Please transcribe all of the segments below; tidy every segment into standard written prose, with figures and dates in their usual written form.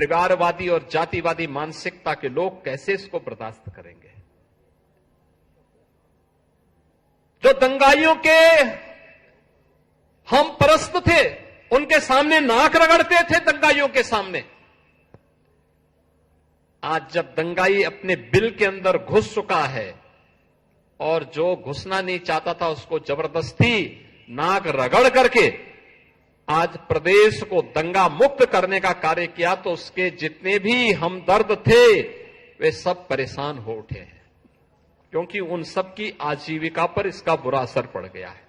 परिवारवादी और जातिवादी मानसिकता के लोग कैसे इसको बर्दाश्त करेंगे? जो दंगाइयों के हम परस्त थे, उनके सामने नाक रगड़ते थे दंगाइयों के सामने, आज जब दंगाई अपने बिल के अंदर घुस चुका है और जो घुसना नहीं चाहता था उसको जबरदस्ती नाक रगड़ करके आज प्रदेश को दंगा मुक्त करने का कार्य किया, तो उसके जितने भी हमदर्द थे वे सब परेशान हो उठे हैं, क्योंकि उन सब की आजीविका पर इसका बुरा असर पड़ गया है।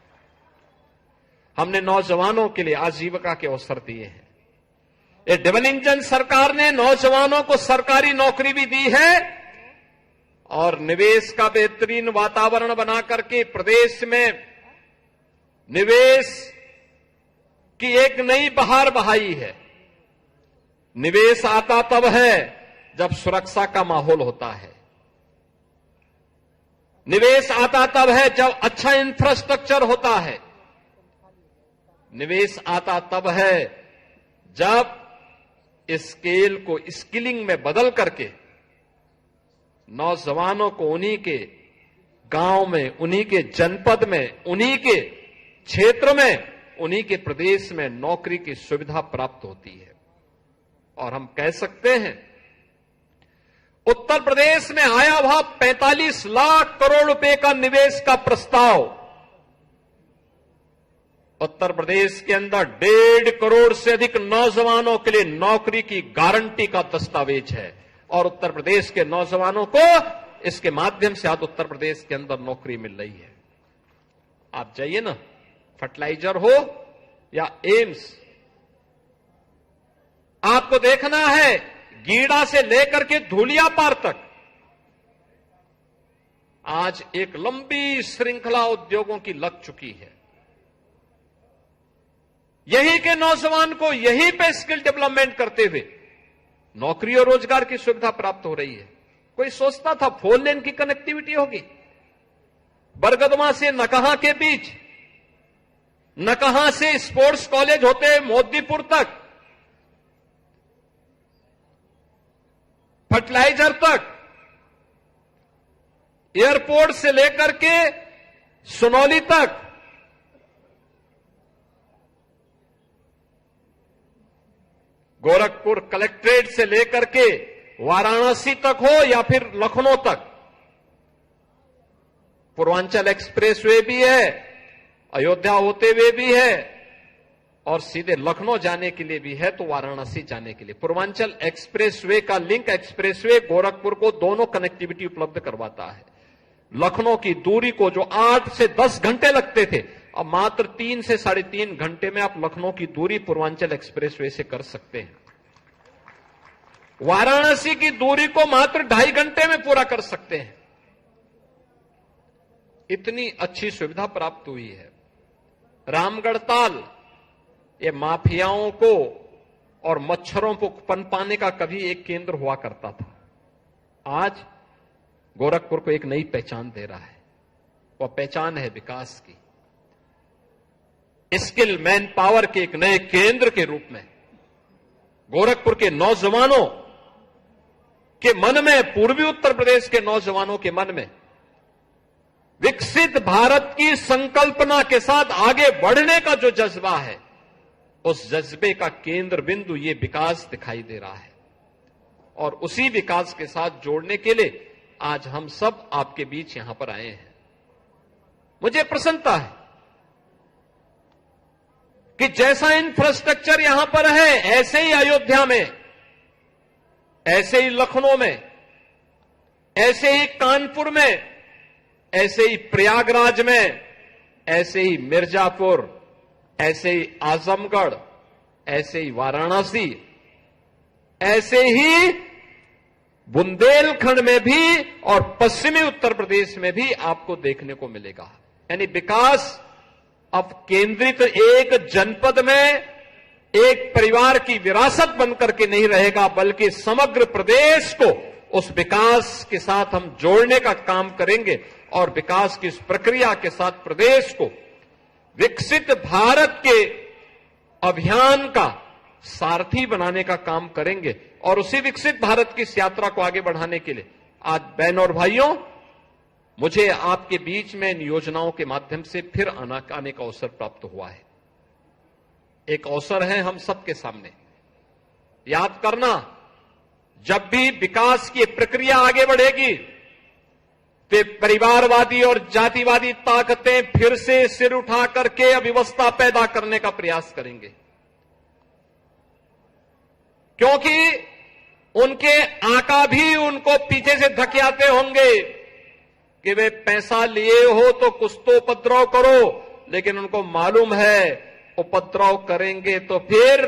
हमने नौजवानों के लिए आजीविका के अवसर दिए हैं। ये डबल इंजन सरकार ने नौजवानों को सरकारी नौकरी भी दी है और निवेश का बेहतरीन वातावरण बना करके प्रदेश में निवेश की एक नई बहार बहाई है। निवेश आता तब है जब सुरक्षा का माहौल होता है। निवेश आता तब है जब अच्छा इंफ्रास्ट्रक्चर होता है। निवेश आता तब है जब स्केल को स्किलिंग में बदल करके नौजवानों को उन्हीं के गांव में, उन्हीं के जनपद में, उन्हीं के क्षेत्र में, उन्हीं के प्रदेश में नौकरी की सुविधा प्राप्त होती है। और हम कह सकते हैं उत्तर प्रदेश में आया हुआ 45 लाख करोड़ रुपए का निवेश का प्रस्ताव, उत्तर प्रदेश के अंदर 1.5 करोड़ से अधिक नौजवानों के लिए नौकरी की गारंटी का दस्तावेज है। और उत्तर प्रदेश के नौजवानों को इसके माध्यम से आज उत्तर प्रदेश के अंदर नौकरी मिल रही है। आप जाइए ना, फर्टिलाइजर हो या एम्स, आपको देखना है गीड़ा से लेकर के धूलियापार तक आज एक लंबी श्रृंखला उद्योगों की लग चुकी है। यहीं के नौजवान को यहीं पे स्किल डेवलपमेंट करते हुए नौकरी और रोजगार की सुविधा प्राप्त हो रही है। कोई सोचता था 4 लेन की कनेक्टिविटी होगी बरगदवा से नकहा के बीच, नकहा से स्पोर्ट्स कॉलेज होते मोदीपुर तक, फर्टिलाइजर तक, एयरपोर्ट से लेकर के सुनौली तक, गोरखपुर कलेक्ट्रेट से लेकर के वाराणसी तक हो या फिर लखनऊ तक, पूर्वांचल एक्सप्रेसवे भी है, अयोध्या होते हुए भी है और सीधे लखनऊ जाने के लिए भी है, तो वाराणसी जाने के लिए पूर्वांचल एक्सप्रेसवे का लिंक एक्सप्रेसवे गोरखपुर को दोनों कनेक्टिविटी उपलब्ध करवाता है। लखनऊ की दूरी को जो 8 से 10 घंटे लगते थे, अब मात्र 3 से 3.5 घंटे में आप लखनऊ की दूरी पूर्वांचल एक्सप्रेसवे से कर सकते हैं। वाराणसी की दूरी को मात्र 2.5 घंटे में पूरा कर सकते हैं। इतनी अच्छी सुविधा प्राप्त हुई है। रामगढ़ ताल ये माफियाओं को और मच्छरों को पनपाने का कभी एक केंद्र हुआ करता था, आज गोरखपुर को एक नई पहचान दे रहा है। वह पहचान है विकास की, स्किल मैन पावर के एक नए केंद्र के रूप में गोरखपुर के नौजवानों के मन में, पूर्वी उत्तर प्रदेश के नौजवानों के मन में विकसित भारत की संकल्पना के साथ आगे बढ़ने का जो जज्बा है, उस जज्बे का केंद्र बिंदु ये विकास दिखाई दे रहा है। और उसी विकास के साथ जोड़ने के लिए आज हम सब आपके बीच यहां पर आए हैं। मुझे प्रसन्नता है कि जैसा इंफ्रास्ट्रक्चर यहां पर है, ऐसे ही अयोध्या में, ऐसे ही लखनऊ में, ऐसे ही कानपुर में, ऐसे ही प्रयागराज में, ऐसे ही मिर्जापुर, ऐसे ही आजमगढ़, ऐसे ही वाराणसी, ऐसे ही बुंदेलखंड में भी और पश्चिमी उत्तर प्रदेश में भी आपको देखने को मिलेगा। यानी विकास अब केंद्रित एक जनपद में एक परिवार की विरासत बनकर के नहीं रहेगा, बल्कि समग्र प्रदेश को उस विकास के साथ हम जोड़ने का काम करेंगे और विकास की इस प्रक्रिया के साथ प्रदेश को विकसित भारत के अभियान का सारथी बनाने का काम करेंगे और उसी विकसित भारत की इस यात्रा को आगे बढ़ाने के लिए आज बहनों और भाइयों, मुझे आपके बीच में इन योजनाओं के माध्यम से फिर आने का अवसर प्राप्त हुआ है। एक अवसर है हम सबके सामने। याद करना, जब भी विकास की प्रक्रिया आगे बढ़ेगी तो परिवारवादी और जातिवादी ताकतें फिर से सिर उठा करके अव्यवस्था पैदा करने का प्रयास करेंगे, क्योंकि उनके आका भी उनको पीछे से धकेलते होंगे कि वे पैसा लिए हो तो कुछ तो उपद्रव करो, लेकिन उनको मालूम है उपद्रव करेंगे तो फिर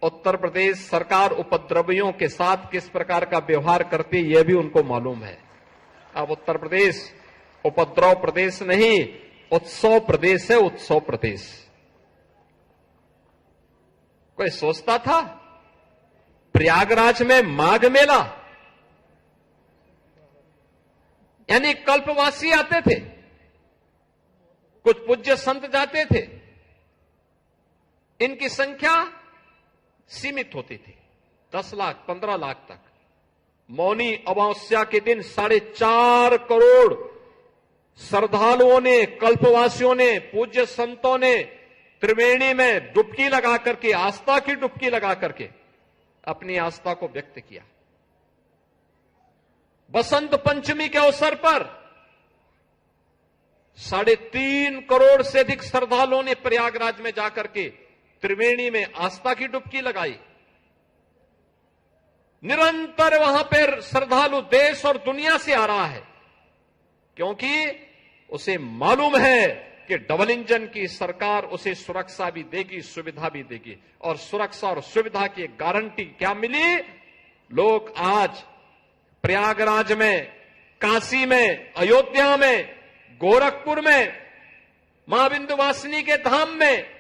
उत्तर प्रदेश सरकार उपद्रवियों के साथ किस प्रकार का व्यवहार करती है, यह भी उनको मालूम है। अब उत्तर प्रदेश उपद्रव प्रदेश नहीं, उत्सव प्रदेश है, उत्सव प्रदेश। कोई सोचता था प्रयागराज में माघ मेला, यानी कल्पवासी आते थे, कुछ पूज्य संत जाते थे, इनकी संख्या सीमित होती थी, 10 लाख 15 लाख तक। मौनी अमावस्या के दिन 4.5 करोड़ श्रद्धालुओं ने, कल्पवासियों ने, पूज्य संतों ने त्रिवेणी में डुबकी लगा करके, आस्था की डुबकी लगा करके अपनी आस्था को व्यक्त किया। बसंत पंचमी के अवसर पर 3.5 करोड़ से अधिक श्रद्धालुओं ने प्रयागराज में जाकर के त्रिवेणी में आस्था की डुबकी लगाई। निरंतर वहां पर श्रद्धालु देश और दुनिया से आ रहा है, क्योंकि उसे मालूम है कि डबल इंजन की सरकार उसे सुरक्षा भी देगी, सुविधा भी देगी। और सुरक्षा और सुविधा की एक गारंटी क्या मिली? लोग आज प्रयागराज में, काशी में, अयोध्या में, गोरखपुर में, मां विंध्यवासिनी के धाम में